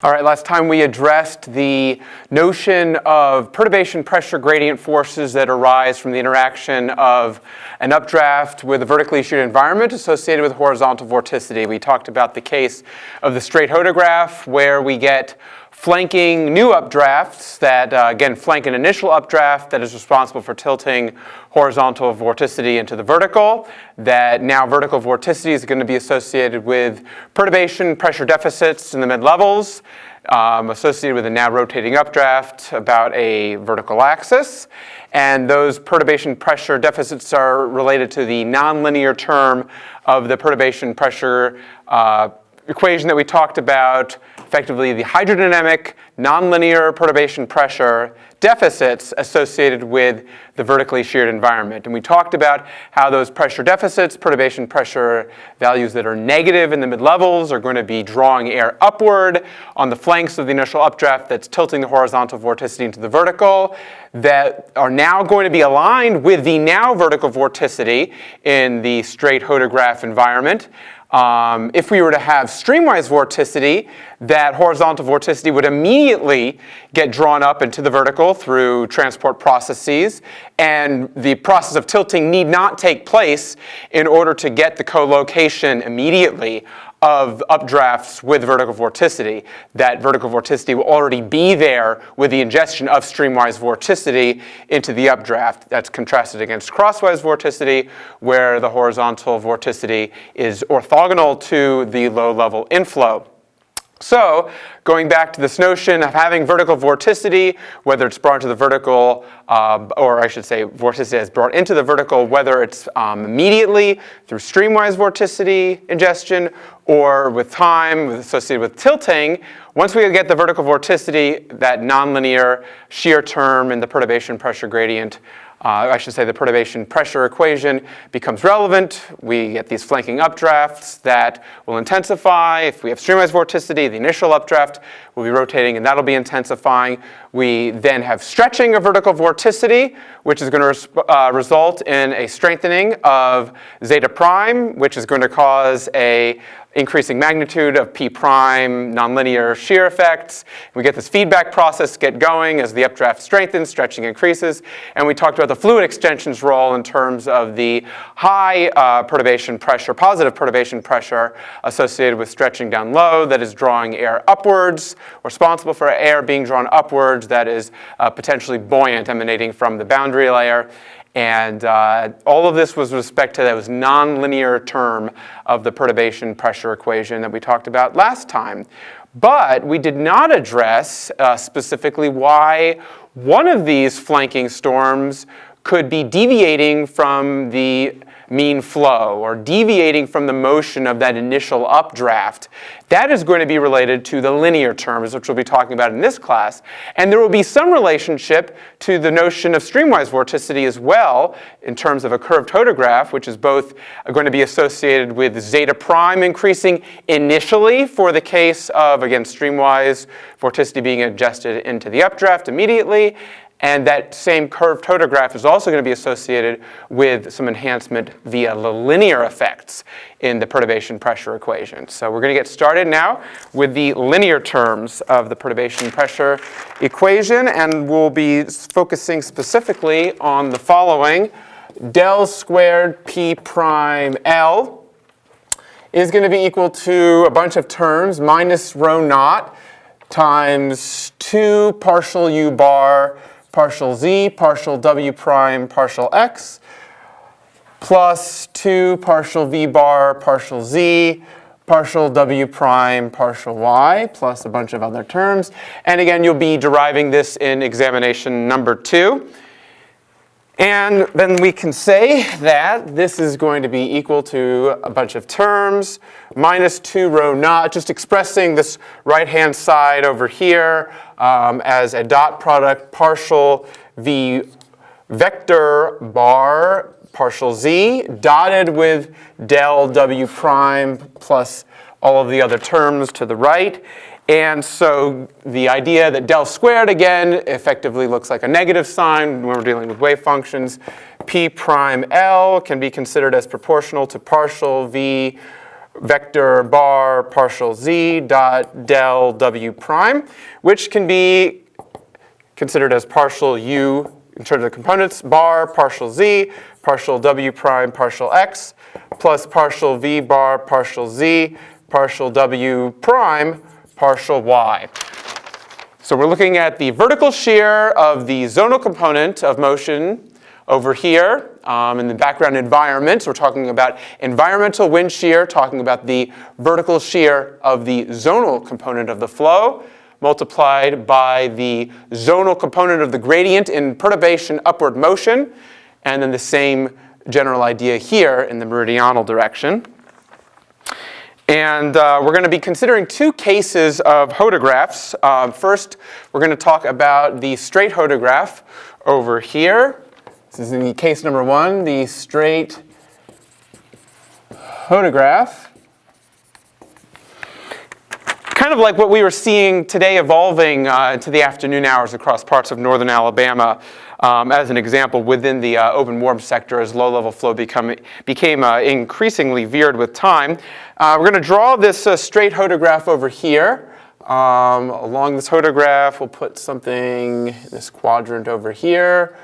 All right, last time we addressed the notion of perturbation pressure gradient forces that arise from the interaction of an updraft with a vertically sheared environment associated with horizontal vorticity. We talked about the case of the straight hodograph where we get flanking new updrafts that, again, flank an initial updraft that is responsible for tilting horizontal vorticity into the vertical. That now vertical vorticity is going to be associated with perturbation pressure deficits in the mid-levels, associated with a now rotating updraft about a vertical axis. And those perturbation pressure deficits are related to the nonlinear term of the perturbation pressure equation that we talked about, effectively the hydrodynamic nonlinear perturbation pressure deficits associated with the vertically sheared environment. And we talked about how those pressure deficits, perturbation pressure values that are negative in the mid-levels, are going to be drawing air upward on the flanks of the initial updraft that's tilting the horizontal vorticity into the vertical, that are now going to be aligned with the now vertical vorticity in the straight hodograph environment. If we were to have streamwise vorticity, that horizontal vorticity would immediately get drawn up into the vertical through transport processes, and the process of tilting need not take place in order to get the co-location immediately of updrafts with vertical vorticity. That vertical vorticity will already be there with the ingestion of streamwise vorticity into the updraft. That's contrasted against crosswise vorticity, where the horizontal vorticity is orthogonal to the low-level inflow. So, going back to this notion of having vertical vorticity, whether it's brought into the vertical, or I should say vorticity is brought into the vertical, whether it's immediately through streamwise vorticity ingestion or with time associated with tilting, once we get the vertical vorticity, that nonlinear shear term in the perturbation pressure gradient, I should say the perturbation pressure equation becomes relevant. We get these flanking updrafts that will intensify. If we have streamwise vorticity, the initial updraft will be rotating and that'll be intensifying. We then have stretching of vertical vorticity, which is going to result in a strengthening of zeta prime, which is going to cause a increasing magnitude of P prime nonlinear shear effects. We get this feedback process get going as the updraft strengthens, stretching increases. And we talked about the fluid extension's role in terms of the high perturbation pressure, positive perturbation pressure associated with stretching down low that is drawing air upwards, responsible for air being drawn upwards that is potentially buoyant emanating from the boundary layer. And all of this was with respect to that nonlinear term of the perturbation pressure equation that we talked about last time. But we did not address specifically why one of these flanking storms could be deviating from the mean flow or deviating from the motion of that initial updraft. That is going to be related to the linear terms, which we'll be talking about in this class. And there will be some relationship to the notion of streamwise vorticity as well in terms of a curved hodograph, which is both going to be associated with zeta prime increasing initially for the case of, again, streamwise vorticity being ingested into the updraft immediately. And that same curved hodograph is also going to be associated with some enhancement via the linear effects in the perturbation pressure equation. So we're going to get started now with the linear terms of the perturbation pressure equation, and we'll be focusing specifically on the following. Del squared P prime L is going to be equal to a bunch of terms minus rho naught times 2 partial U bar partial z, partial w prime, partial x, plus 2 partial v bar, partial z, partial w prime, partial y, plus a bunch of other terms. And again, you'll be deriving this in examination number 2. And then we can say that this is going to be equal to a bunch of terms, minus 2 rho naught, just expressing this right-hand side over here as a dot product partial v vector bar partial z dotted with del w prime plus all of the other terms to the right. And so the idea that del squared, again, effectively looks like a negative sign when we're dealing with wave functions. P prime L can be considered as proportional to partial v vector bar partial z dot del w prime, which can be considered as partial u in terms of components, bar partial z, partial w prime partial x, plus partial v bar partial z, partial w prime partial y. So we're looking at the vertical shear of the zonal component of motion over here in the background environment. So we're talking about environmental wind shear, talking about the vertical shear of the zonal component of the flow, multiplied by the zonal component of the gradient in perturbation upward motion, and then the same general idea here in the meridional direction. And we're going to be considering two cases of hodographs. First, we're going to talk about the straight hodograph over here. This is in case number one, the straight hodograph. Kind of like what we were seeing today evolving into the afternoon hours across parts of northern Alabama as an example within the open warm sector as low-level flow became increasingly veered with time. We're going to draw this straight hodograph over here. Along this hodograph, we'll put something in this quadrant over here.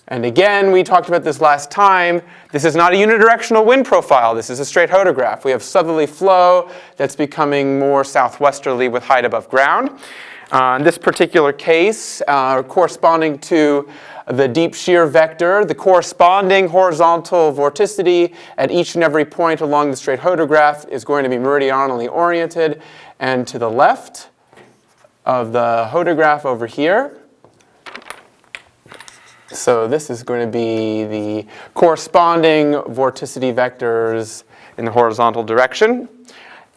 And again, we talked about this last time. This is not a unidirectional wind profile. This is a straight hodograph. We have southerly flow that's becoming more southwesterly with height above ground. In this particular case, corresponding to the deep shear vector, the corresponding horizontal vorticity at each and every point along the straight hodograph is going to be meridionally oriented. And to the left of the hodograph over here, so this is going to be the corresponding vorticity vectors in the horizontal direction,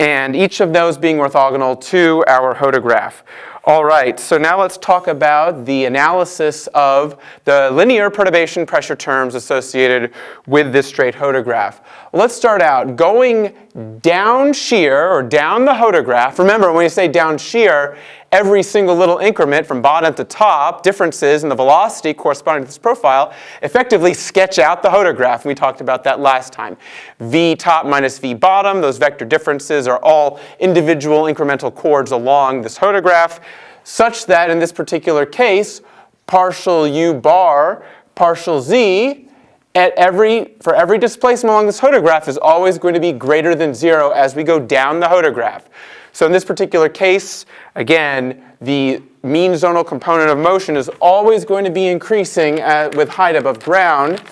and each of those being orthogonal to our hodograph. All right, so now let's talk about the analysis of the linear perturbation pressure terms associated with this straight hodograph. Let's start out going down shear or down the hodograph. Remember, when you say down shear, every single little increment from bottom to top, differences in the velocity corresponding to this profile, effectively sketch out the hodograph. We talked about that last time. V top minus V bottom, those vector differences are all individual incremental chords along this hodograph, such that in this particular case, partial U bar, partial Z, for every displacement along this hodograph is always going to be greater than 0 as we go down the hodograph. So in this particular case, again, the mean zonal component of motion is always going to be increasing with height above ground.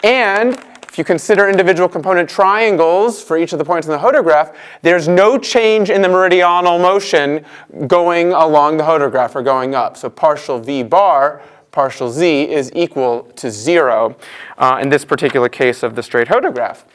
And if you consider individual component triangles for each of the points in the hodograph, there's no change in the meridional motion going along the hodograph or going up. So partial V bar, partial Z is equal to 0 in this particular case of the straight hodograph.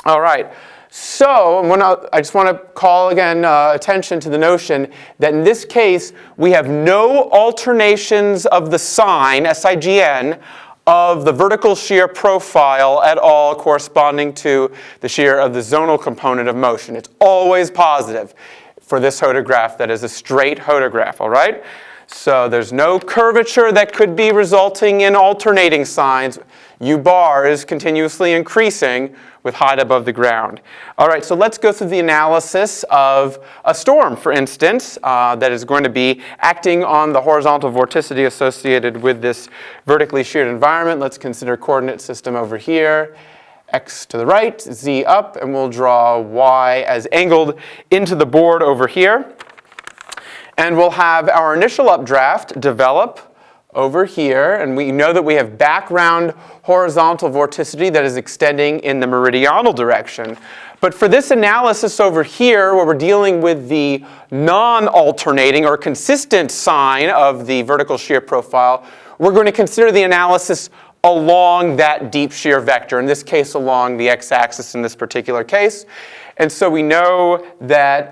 All right. So I just want to call again attention to the notion that in this case, we have no alternations of the sign, SIGN, of the vertical shear profile at all corresponding to the shear of the zonal component of motion. It's always positive for this hodograph that is a straight hodograph, all right? So there's no curvature that could be resulting in alternating signs. U bar is continuously increasing with height above the ground. All right, so let's go through the analysis of a storm, for instance, that is going to be acting on the horizontal vorticity associated with this vertically sheared environment. Let's consider coordinate system over here. X to the right, Z up, and we'll draw Y as angled into the board over here. And we'll have our initial updraft develop over here, and we know that we have background horizontal vorticity that is extending in the meridional direction. But for this analysis over here, where we're dealing with the non-alternating or consistent sign of the vertical shear profile, we're going to consider the analysis along that deep shear vector, in this case along the x-axis in this particular case. And so we know that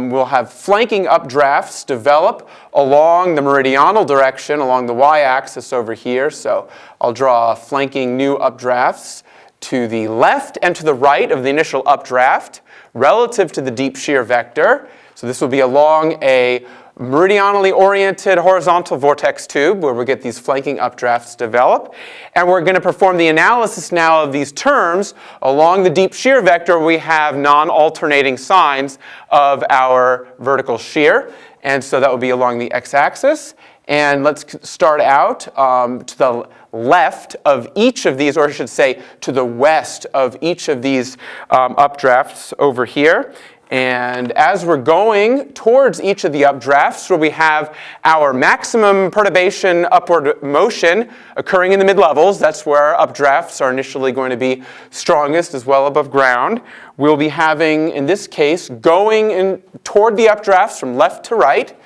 we'll have flanking updrafts develop along the meridional direction, along the y-axis over here. So I'll draw flanking new updrafts to the left and to the right of the initial updraft relative to the deep shear vector. So this will be along a meridionally oriented horizontal vortex tube where we get these flanking updrafts develop. And we're going to perform the analysis now of these terms along the deep shear vector. We have non-alternating signs of our vertical shear. And so that will be along the x-axis. And let's start out to the left of each of these, or I should say to the west of each of these updrafts over here. And as we're going towards each of the updrafts, where we have our maximum perturbation upward motion occurring in the mid-levels, that's where our updrafts are initially going to be strongest as well above ground. We'll be having, in this case, going in toward the updrafts from left to right,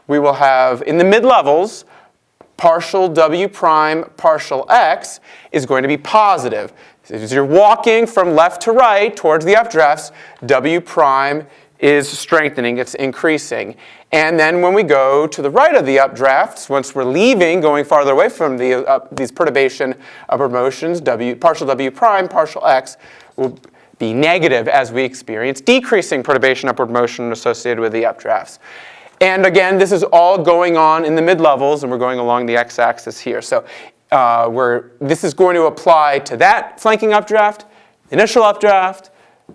we will have in the mid-levels, partial W prime partial X is going to be positive. As you're walking from left to right towards the updrafts, W prime is strengthening, it's increasing. And then when we go to the right of the updrafts, once we're leaving, going farther away from these perturbation upward motions, partial W prime, partial X will be negative as we experience decreasing perturbation upward motion associated with the updrafts. And again, this is all going on in the mid-levels, and we're going along the x-axis here. So this is going to apply to that flanking updraft, initial updraft,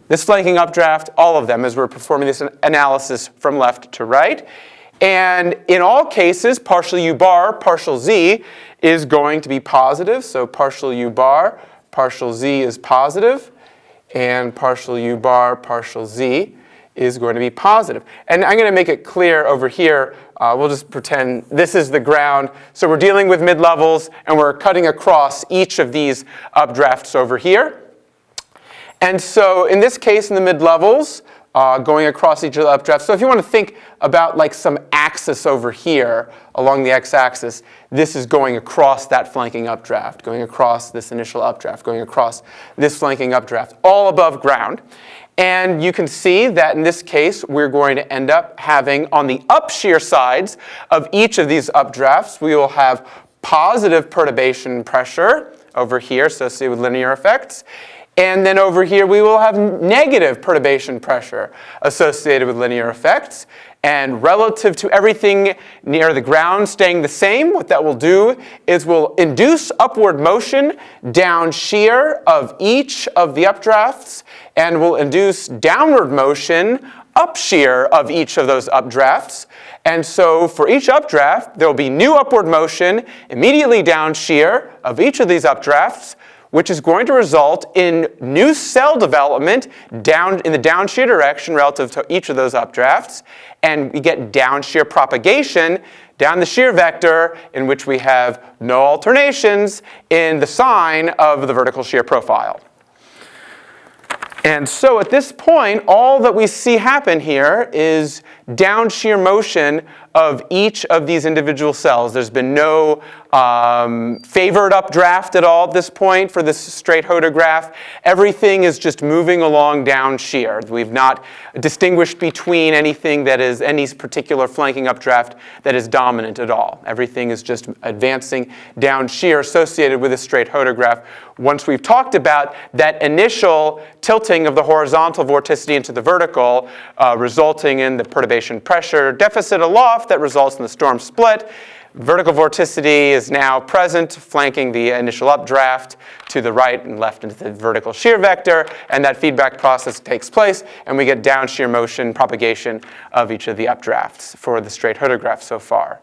this flanking updraft, all of them as we're performing this analysis from left to right. And in all cases, partial U bar, partial Z is going to be positive. So partial U bar, partial Z is positive, and partial U bar, partial Z is going to be positive. And I'm going to make it clear over here. We'll just pretend this is the ground. So we're dealing with mid-levels, and we're cutting across each of these updrafts over here. And so in this case, in the mid-levels, going across each of the updrafts. So if you want to think about like some axis over here along the x-axis, this is going across that flanking updraft, going across this initial updraft, going across this flanking updraft, all above ground. And you can see that in this case, we're going to end up having on the up shear sides of each of these updrafts, we will have positive perturbation pressure over here associated with linear effects. And then over here, we will have negative perturbation pressure associated with linear effects. And relative to everything near the ground staying the same, what that will do is will induce upward motion down shear of each of the updrafts and will induce downward motion up shear of each of those updrafts. And so for each updraft, there will be new upward motion immediately down shear of each of these updrafts, which is going to result in new cell development down in the down shear direction relative to each of those updrafts. And we get down shear propagation down the shear vector in which we have no alternations in the sign of the vertical shear profile. And so at this point, all that we see happen here is down shear motion of each of these individual cells. There's been no favored updraft at all at this point for this straight hodograph. Everything is just moving along down shear. We've not distinguished between anything that is any particular flanking updraft that is dominant at all. Everything is just advancing down shear associated with a straight hodograph. Once we've talked about that initial tilting of the horizontal vorticity into the vertical, resulting in the perturbation pressure deficit aloft that results in the storm split, vertical vorticity is now present, flanking the initial updraft to the right and left into the vertical shear vector, and that feedback process takes place, and we get down shear motion propagation of each of the updrafts for the straight hodograph so far.